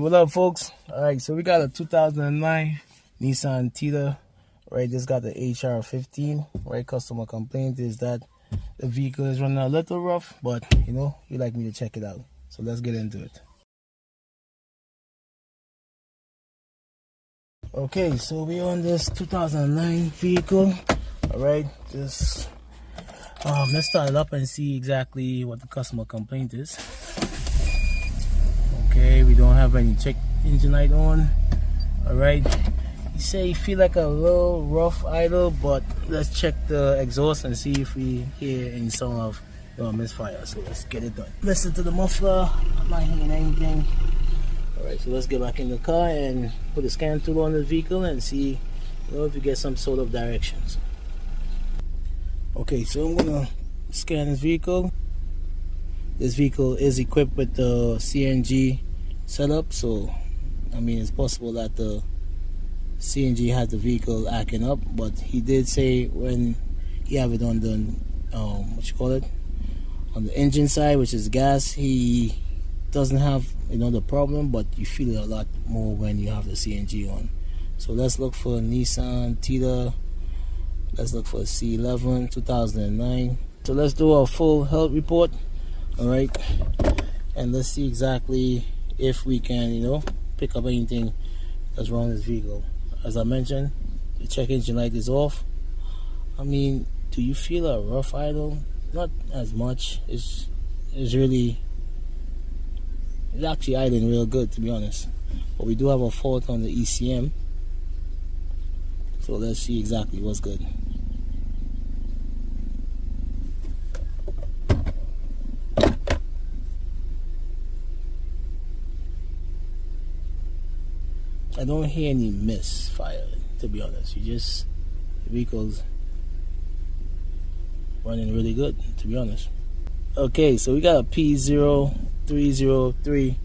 what up, folks? Alright, so we got a 2009 Nissan Tiida. Right, this got the HR15. Right, customer complaint is that the vehicle is running a little rough, but you know, you like me to check it out. So let's get into it. Okay, so we're on this 2009 vehicle. Alright, just let's start it up and see exactly what the customer complaint is. Okay, we don't have any check engine light on. Alright, you say you feel like a little rough idle, but let's check the exhaust and see if we hear any sound of misfire. So let's get it done. Listen to the muffler. I'm not hearing anything. Alright, so let's get back in the car and put the scan tool on the vehicle and see if we get some sort of directions. Okay, so I'm gonna scan this vehicle. This vehicle is equipped with the CNG setup, so I mean it's possible that the CNG has the vehicle acting up, but he did say when he have it on the on the engine side, which is gas, he doesn't have the problem, but you feel it a lot more when you have the CNG on. So let's look for Nissan Tiida. Let's look for C11 2009. So let's do a full health report. Alright, and let's see exactly if we can pick up anything that's wrong with this vehicle. As I mentioned, the check engine light is off. I mean, do you feel a rough idle? Not as much. It's actually idling real good, to be honest. But we do have a fault on the ECM. So let's see exactly what's good. I don't hear any misfire, to be honest. The vehicle's running really good, to be honest. Okay, so we got a P0303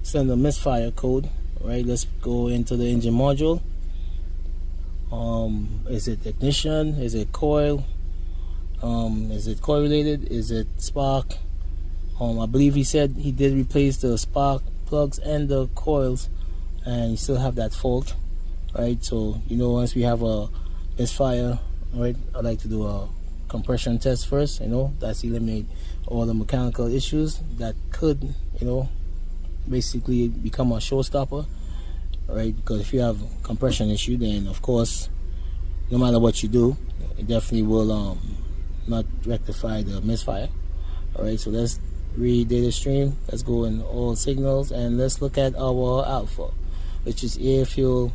send a misfire code. Alright, let's go into the engine module. Is it ignition? Is it coil? Is it coil related? Is it spark? I believe he said he did replace the spark plugs and the coils, and you still have that fault, right? So once we have a misfire, right, I like to do a compression test first. That's eliminate all the mechanical issues that could basically become a showstopper, right? Because if you have a compression issue, then of course no matter what you do, it definitely will not rectify the misfire. All right, so let's read data stream. Let's go in all signals and let's look at our alpha, which is air fuel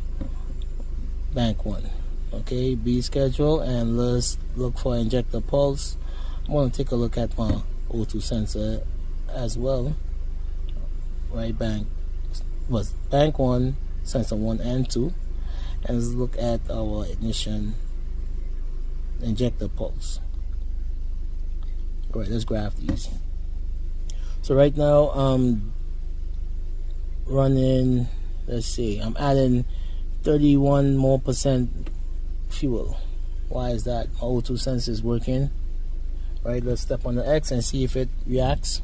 bank 1. Okay, B schedule, and let's look for injector pulse. I'm going to take a look at my O2 sensor as well. Right, bank 1, sensor 1 and 2, and let's look at our ignition injector pulse. All right, let's graph these. So right now I'm running, let's see, I'm adding 31% more fuel. Why is that? My O2 sensor is working. Right, let's step on the X and see if it reacts.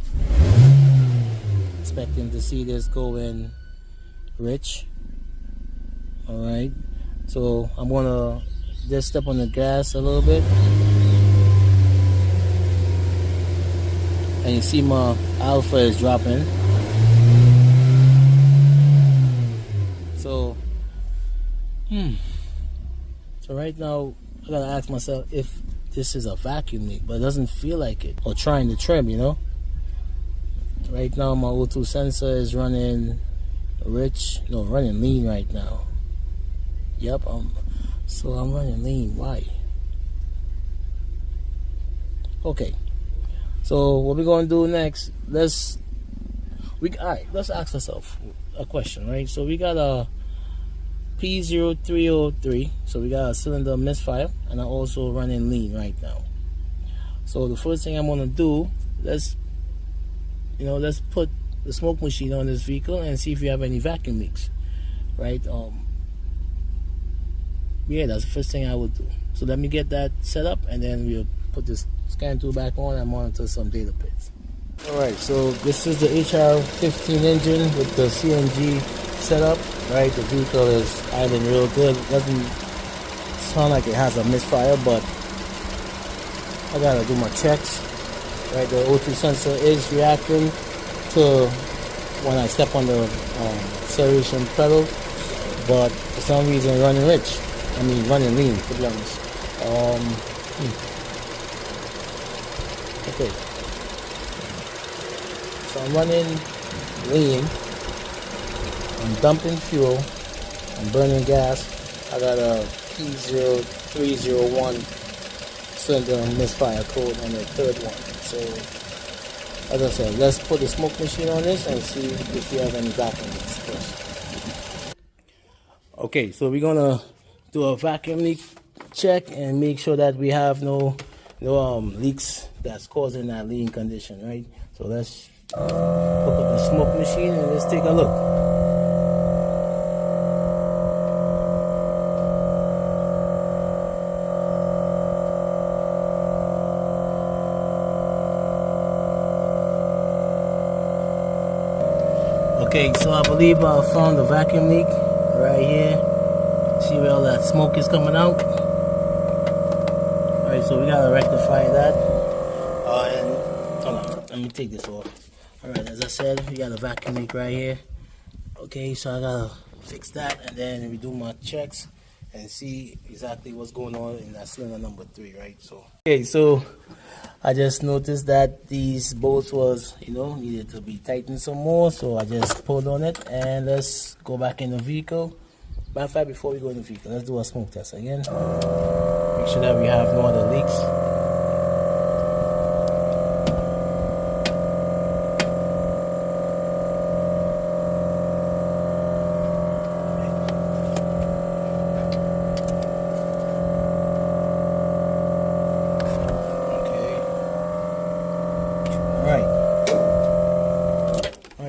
Expecting to see this going rich. Alright, so I'm gonna just step on the gas a little bit, and you see my alpha is dropping. So so right now I gotta ask myself if this is a vacuum leak, but it doesn't feel like it, or trying to trim. Right now my O2 sensor is running running lean right now. Yep, so I'm running lean. Why? Okay, so what we're gonna do next, let's ask ourselves a question, right? So we got a P0303, so we got a cylinder misfire, and I'm also running lean right now. So the first thing I'm gonna do, let's put the smoke machine on this vehicle and see if we have any vacuum leaks, right? Yeah, that's the first thing I would do. So let me get that set up, and then we'll put this scan tool back on and monitor some data pits. Alright, so this is the HR15 engine with the CNG setup, right? The vehicle is idling real good. It doesn't sound like it has a misfire, but I gotta do my checks. Right, the O2 sensor is reacting to when I step on the acceleration pedal, but for some reason running running lean, to be honest. Okay, so I'm running lean, I'm dumping fuel, I'm burning gas. I got a P0301 cylinder misfire code on the third one. So as I said, let's put the smoke machine on this and see if we have any vacuum leaks first. Okay, so we're gonna do a vacuum leak check and make sure that we have no leaks that's causing that lean condition, right? So let's hook up the smoke machine and let's take a look. Okay, so I believe I found the vacuum leak right here. See where all that smoke is coming out. Alright, so we gotta rectify that. And hold on, let me take this off. Alright, as I said, we got a vacuum leak right here. Okay, so I gotta fix that and then we do my checks and see exactly what's going on in that cylinder number 3, right? So okay, so I just noticed that these bolts was, needed to be tightened some more, so I just pulled on it and let's go back in the vehicle. Matter of fact, before we go in the vehicle, let's do a smoke test again. Make sure that we have no other leaks.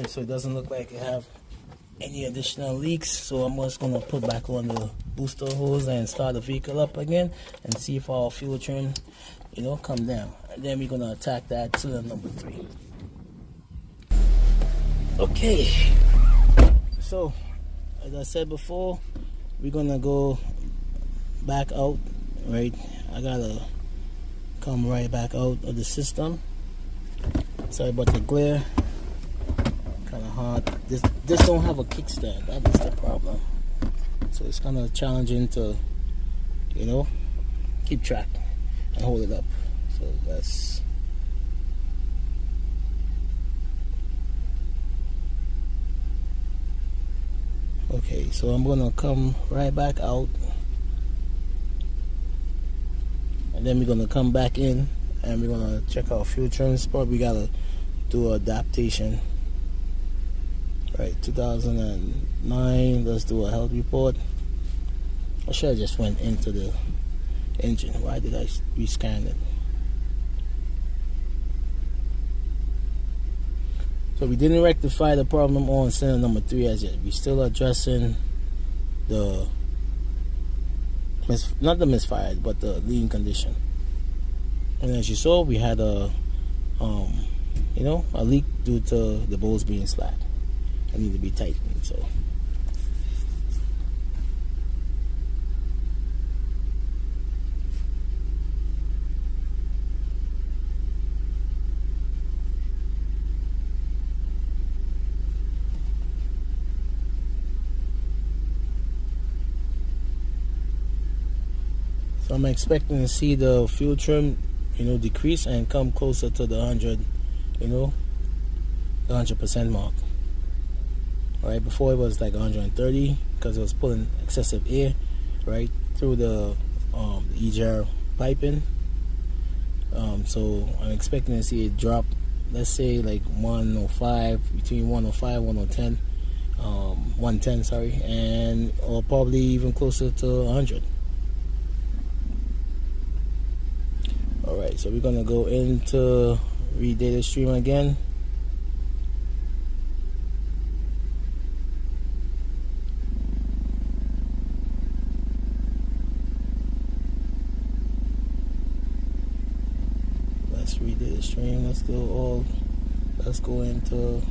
So it doesn't look like it have any additional leaks, so I'm just gonna put back on the booster hose and start the vehicle up again and see if our fuel trim come down, and then we're gonna attack that cylinder number 3. Okay, so as I said before, we're gonna go back out, right? I gotta come right back out of the system. Sorry about the glare. Kind of hard. This don't have a kickstand. That is the problem. So it's kind of challenging to, keep track and hold it up. So that's. Okay, so I'm gonna come right back out, and then we're gonna come back in, and we're gonna check our fuel trims. Probably gotta do an adaptation. Right, 2009, let's do a health report. I should have just went into the engine. Why did I rescan it? So we didn't rectify the problem on cylinder number 3 as yet. We're still addressing the, not the misfire, but the lean condition. And as you saw, we had a leak due to the bolts being slack. I need to be tightened, so. So I'm expecting to see the fuel trim, decrease and come closer to the 100, the 100% mark. Right, before it was like 130 because it was pulling excessive air right through the E-jar piping. So I'm expecting to see it drop, let's say like 105, between 105 110, 110, sorry, and or probably even closer to 100. All right, so we're gonna go into read data stream again. Read the stream. Let's go into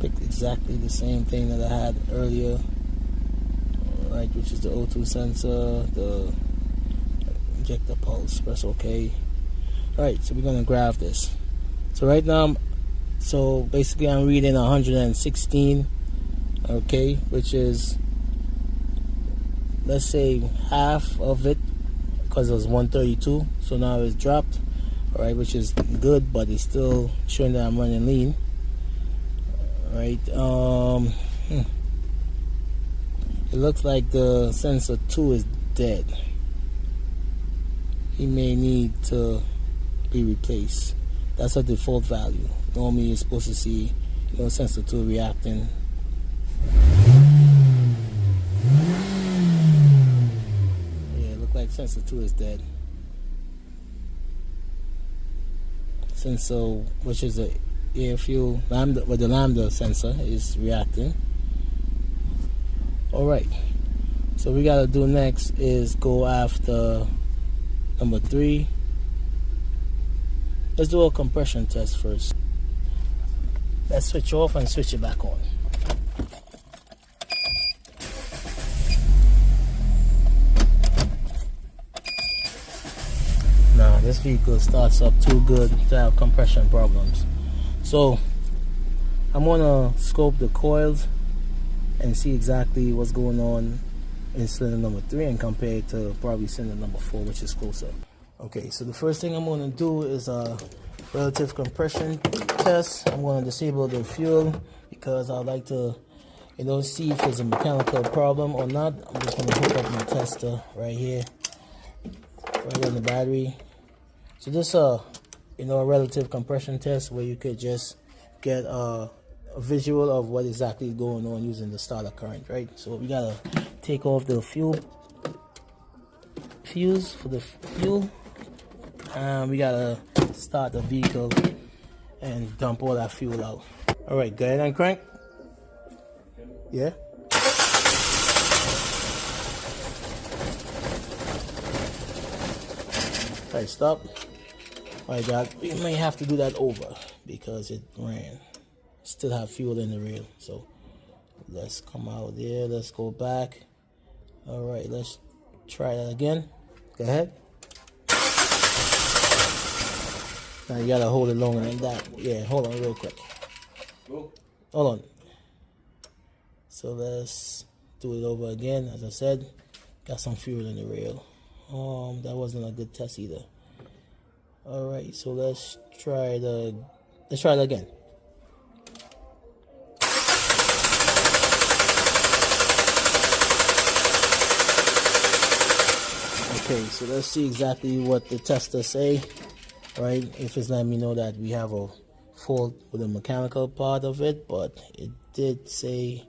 pick the exactly the same thing that I had earlier, right, which is the O2 sensor, the injector pulse. Press OK. Alright, so we're gonna graph this. So right now, so basically I'm reading 116, okay, which is, let's say, half of it, because it was 132, so now it's dropped, alright, which is good, but it's still showing that I'm running lean. Alright, it looks like the sensor 2 is dead. He may need to be replaced. That's a default value. Normally you're supposed to see, you know, sensor 2 reacting. Yeah, it looks like sensor 2 is dead. Sensor, which is a air fuel lambda, with the lambda sensor, is reacting. Alright, so we gotta do next is go after number 3. Let's do a compression test first. Let's switch off and switch it back on. Now this vehicle starts up too good to have compression problems. So I'm gonna scope the coils and see exactly what's going on in cylinder number 3 and compare it to probably cylinder number 4, which is closer. Okay, so the first thing I'm going to do is a relative compression test. I'm going to disable the fuel because I'd like to, you know, see if it's a mechanical problem or not. I'm just going to hook up my tester right here, right on the battery. So this you know, a relative compression test where you could just get a visual of what exactly is going on using the starter current, right? So we gotta take off the fuse for the fuel, and we gotta start the vehicle and dump all that fuel out. All right, go ahead and crank. Yeah. All right, stop. All right, God, we may have to do that over because it ran. Still have fuel in the reel, so let's come out there. Let's go back. All right, let's try that again. Go ahead. Now you gotta hold it longer than that. Yeah, hold on real quick. Hold on. So let's do it over again. As I said, got some fuel in the reel. That wasn't a good test either. All right, so let's try it again. Okay, so let's see exactly what the tester say, right? If it's letting me know that we have a fault with the mechanical part of it, but it did say,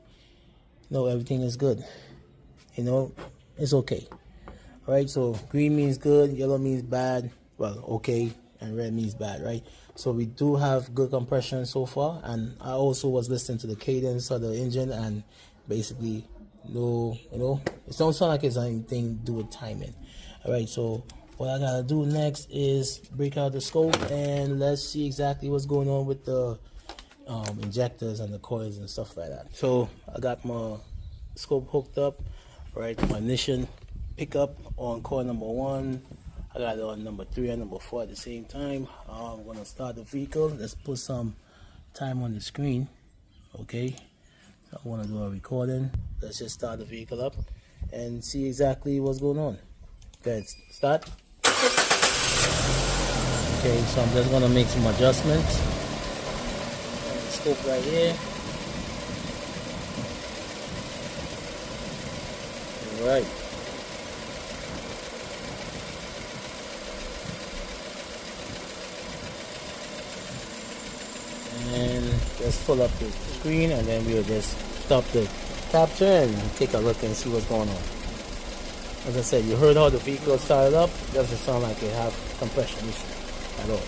no, everything is good. You know, it's okay. All right, so green means good, yellow means bad, well, okay, and red means bad, right? So we do have good compression so far, and I also was listening to the cadence of the engine, and basically, no, you know, it don't sound like it's anything to do with timing. All right, so what I gotta do next is break out the scope and let's see exactly what's going on with the injectors and the coils and stuff like that. So I got my scope hooked up, right? My ignition pickup on coil number 1. I got it on number 3 and number 4 at the same time. I'm gonna start the vehicle. Let's put some time on the screen. Okay, so I want to do a recording. Let's just start the vehicle up and see exactly what's going on. Good, start. Okay, so I'm just gonna make some adjustments. Scope right here. All right. And just pull up the screen, and then we'll just stop the capture and take a look and see what's going on. As I said, you heard how the vehicle started up. It doesn't sound like it have compression issue at all.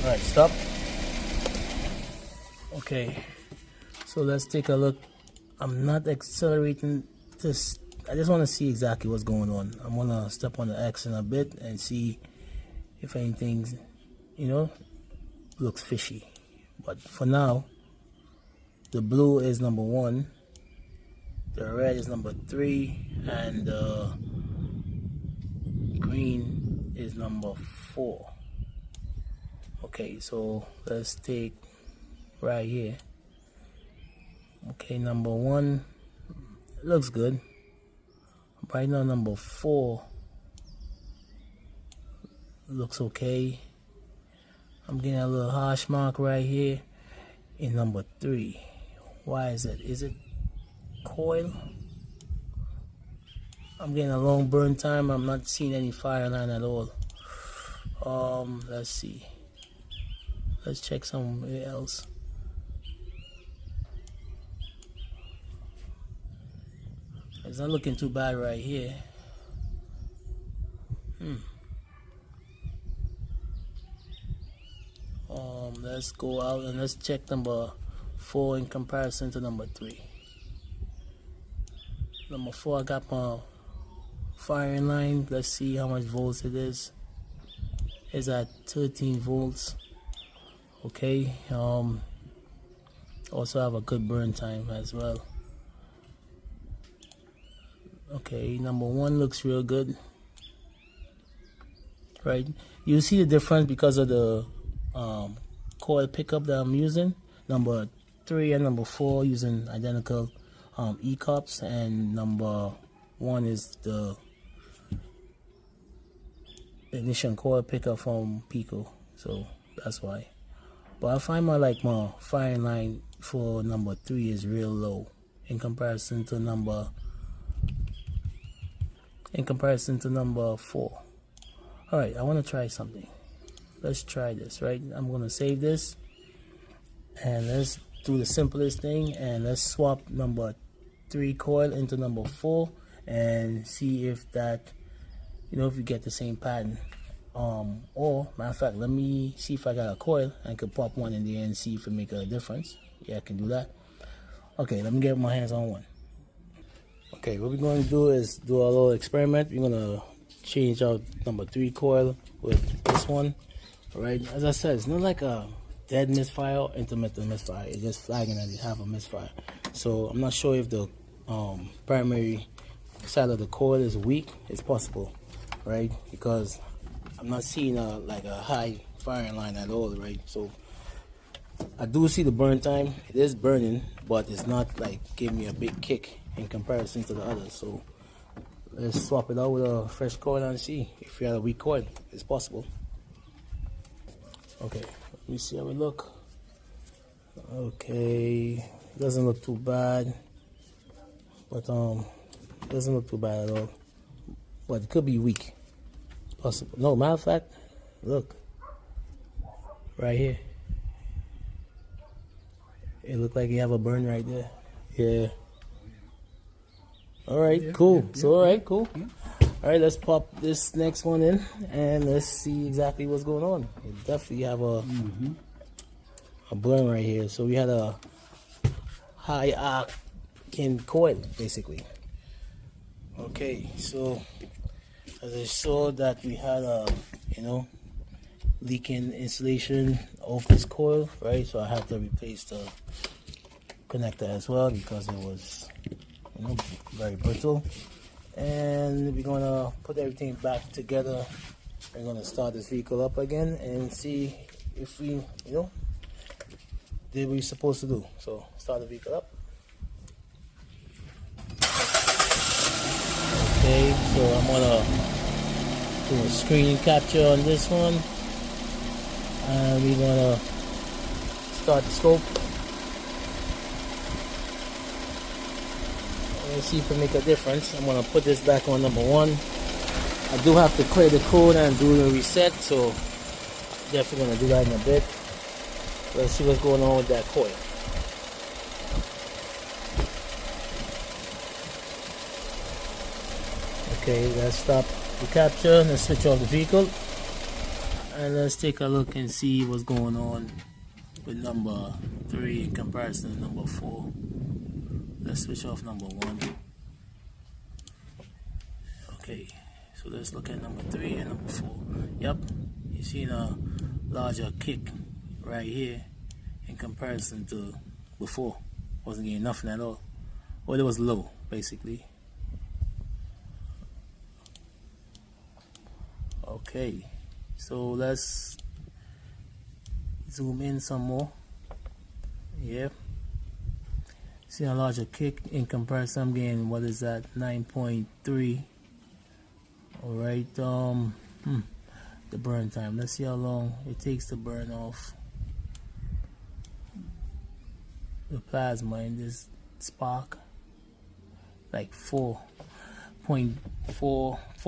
All right, stop. Okay, so let's take a look I'm not accelerating this. I just want to see exactly what's going on. I'm gonna step on the X in a bit and see if anything, you know, looks fishy. But for now, the blue is number 1, the red is number 3, and the green is number 4. Okay, so let's take right here. Okay, number 1 looks good. Right now, number 4 looks okay. I'm getting a little hash mark right here in number 3. Why is it? Is it coil? I'm getting a long burn time. I'm not seeing any fire line at all. Let's see. Let's check somewhere else. It's not looking too bad right here. Let's go out and let's check number 4 in comparison to number 3. Number 4, I got my firing line. Let's see how much volts it is. It's at 13 volts. Okay. Also have a good burn time as well. Okay, number 1 looks real good. Right, you see the difference because of the coil pickup that I'm using. Number 3 and number 4 using identical E-cups, and number 1 is the ignition coil pickup from Pico, so that's why. But I find my firing line for number 3 is real low in comparison to number 4. All right, I want to try something. Let's try this. Right, I'm going to save this and let's do the simplest thing, and let's swap number 3 coil into number 4 and see if that, if you get the same pattern. Or matter of fact, let me see if I got a coil and could pop one in there and see if it make a difference. Yeah, I can do that. Okay, let me get my hands on one. Okay, what we're going to do is do a little experiment. We're going to change out number 3 coil with this one. All right, as I said, it's not like a dead misfire or intermittent misfire. It's just flagging that you have a misfire. So I'm not sure if the primary side of the coil is weak. It's possible, right? Because I'm not seeing a high firing line at all, right? So I do see the burn time. It is burning, but it's not like giving me a big kick in comparison to the others. So let's swap it out with a fresh coil and see if we have a weak coil. It's possible. Okay, let me see how we look. Okay, doesn't look too bad, but doesn't look too bad at all. But it could be weak. Possible. No, matter of fact, look right here. It looked like you have a burn right there. Yeah. All right, yeah, cool. Yeah, so all right, cool. Yeah. All right, let's pop this next one in and let's see exactly what's going on. You definitely have a burn right here. So we had a high arc in coil, basically. Okay, so as I saw that we had a leaking insulation of this coil, right? So I had to replace the connector as well because it was very brittle. And we're gonna put everything back together. We're gonna start this vehicle up again and see if we did what we're supposed to do. So start the vehicle up. Okay, so I'm gonna do a screen capture on this one, and we're gonna start the scope. Let's see if it make a difference. I'm gonna put this back on number 1. I do have to clear the code and do the reset, so definitely gonna do that in a bit. Let's see what's going on with that coil. Okay, let's stop the capture. Let's switch off the vehicle and let's take a look and see what's going on with number 3 in comparison to number 4. let's switch off number 1. Okay, so let's look at number 3 and number 4. Yep, you see a larger kick right here in comparison to before. Wasn't getting nothing at all. Well, it was low basically. Okay, so let's zoom in some more. Yep, see a larger kick in comparison. I'm getting, what is that, 9.3. all right. The burn time, let's see how long it takes to burn off the plasma in this spark. Like 4.1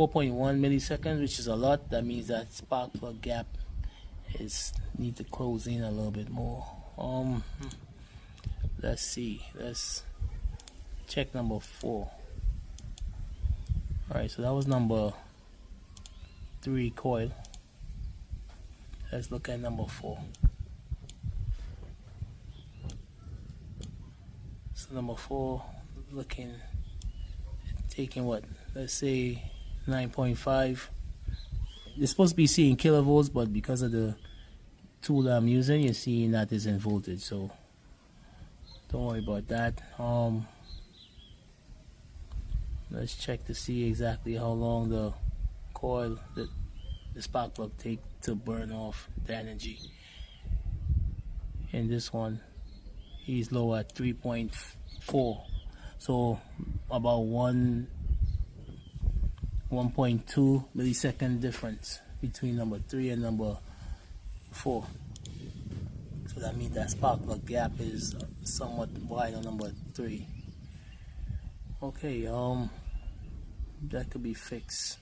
milliseconds, which is a lot. That means that spark plug gap is need to close in a little bit more. Let's see, let's check number 4. Alright, so that was number 3 coil. Let's look at number 4. So number 4 looking, taking what, let's say 9.5. It's supposed to be seeing kilovolts, but because of the tool that I'm using, you're seeing that is in voltage, so don't worry about that. Let's check to see exactly how long the coil, the spark plug take to burn off the energy. In this one, he's low at 3.4, so about 1.2 millisecond difference between number 3 and number 4. So that means that spark plug gap is somewhat wide on number 3. Okay, that could be fixed.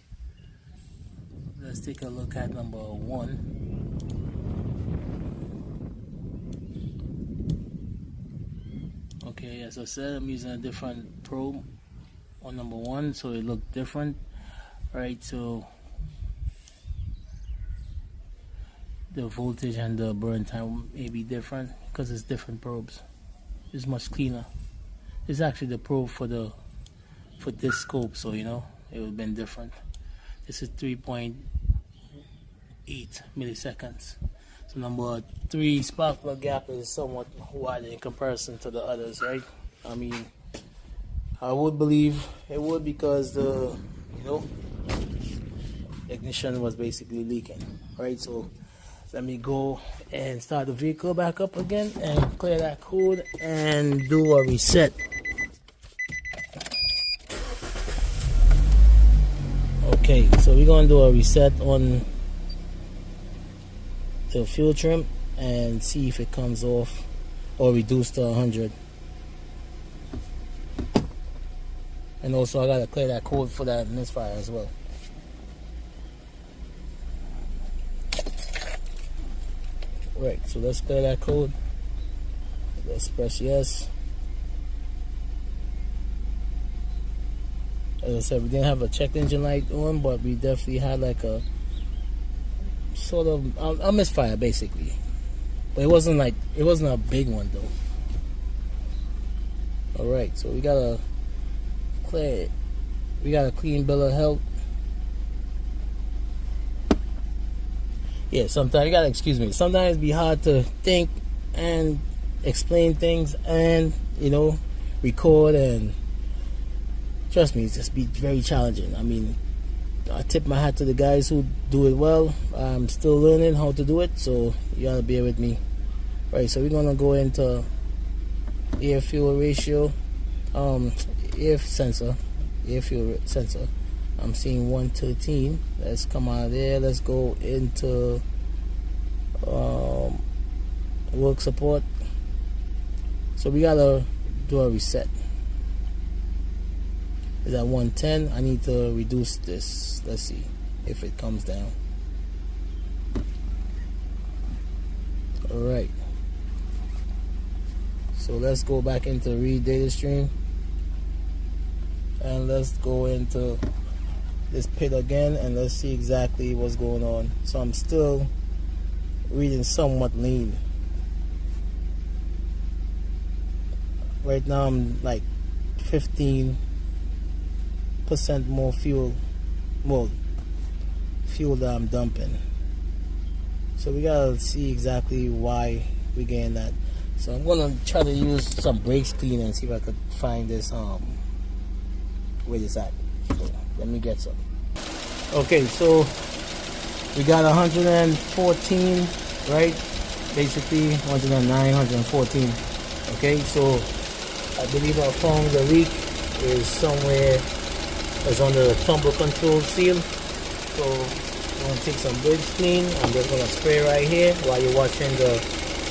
Let's take a look at number 1. Okay, as I said, I'm using a different probe on number 1, so it looked different. Right, so the voltage and the burn time may be different because it's different probes. It's much cleaner. It's actually the probe for this scope, so you know it would have been different. This is 3.8 milliseconds. So number 3 spark plug gap is somewhat wide in comparison to the others, right? I mean, I would believe it would, because the ignition was basically leaking, right? So let me go and start the vehicle back up again and clear that code and do a reset. Okay, so we're going to do a reset on the fuel trim and see if it comes off or reduced to 100. And also I got to clear that code for that misfire as well. Right, so let's clear that code. Let's press yes. As I said, we didn't have a check engine light on, but we definitely had like a sort of a misfire basically. But it wasn't a big one though. Alright, so we gotta clear it. We got a clean bill of health. Yeah, sometimes you gotta excuse me. Sometimes it be hard to think and explain things and record, and trust me, it's just be very challenging. I mean, I tip my hat to the guys who do it well. I'm still learning how to do it, so you gotta bear with me. Right, so we're gonna go into air fuel ratio, air fuel sensor. I'm seeing 113. Let's come out of there. Let's go into work support. So we gotta do a reset. Is at 110. I need to reduce this. Let's see if it comes down. Alright. So let's go back into read data stream. And let's go into this pit again and let's see exactly what's going on. So I'm still reading somewhat lean. Right now I'm like 15% more fuel that I'm dumping. So we gotta see exactly why we're getting that. So I'm gonna try to use some brakes cleaner and see if I could find this where it's at. So let me get some. Okay, so we got 114, right? Basically 109, 114. Okay, so I believe I found the leak is somewhere that's under the tumble control seal. So I'm gonna take some brakes clean. I'm just gonna spray right here while you're watching the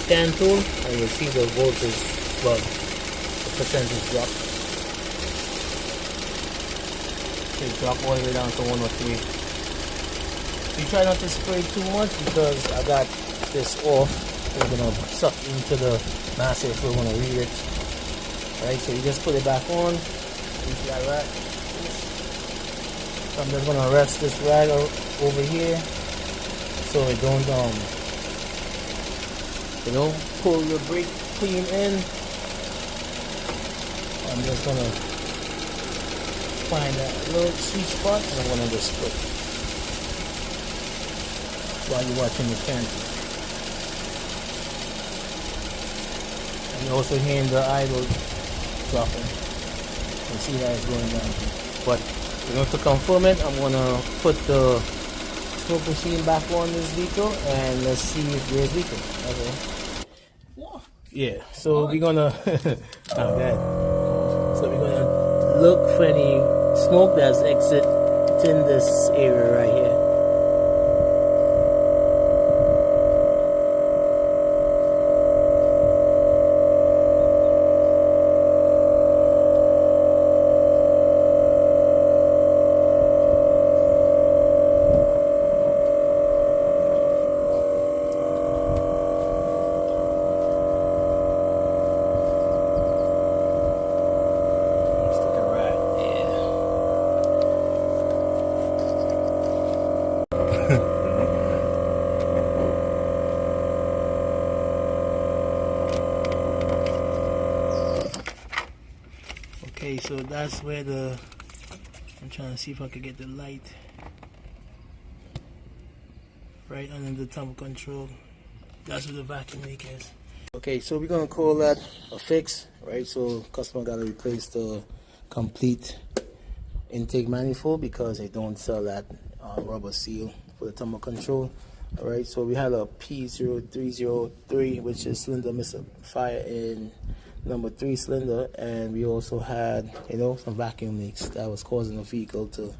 scan tool, and you'll see the voltage plug, the percentage drop. Okay, drop all the way down to 103. You try not to spray too much because I got this off. We're gonna suck into the massive. We're gonna read it. Right, so you just put it back on. Use that rag. So I'm just gonna rest this rag over here so it don't pull the brake clean in. I'm just gonna find that little sweet spot and I'm gonna just put while you're watching the camera. And you're also hearing the idle dropping. You see that it's going down. But to confirm it, I'm gonna put the smoke machine back on this vehicle and let's see if there's leaking. Okay. Yeah, so we're gonna not bad. So we're gonna look for any smoke that's exiting this area right here. Okay, so that's where I'm trying to see if I could get the light right under the tumble control. That's where the vacuum leak is. Okay, so we're gonna call that a fix, right? So customer gotta replace the complete intake manifold because they don't sell that rubber seal for the tumble control. All right, so we had a P0303, which is cylinder misfire in number 3 cylinder, and we also had some vacuum leaks that was causing the vehicle to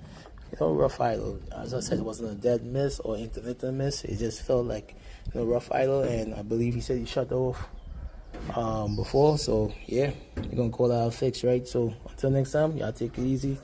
rough idle. As I said, it wasn't a dead miss or intermittent miss. It just felt like rough idle, and I believe he said he shut off before. So yeah, we're gonna call that a fix, right? So until next time, y'all take it easy.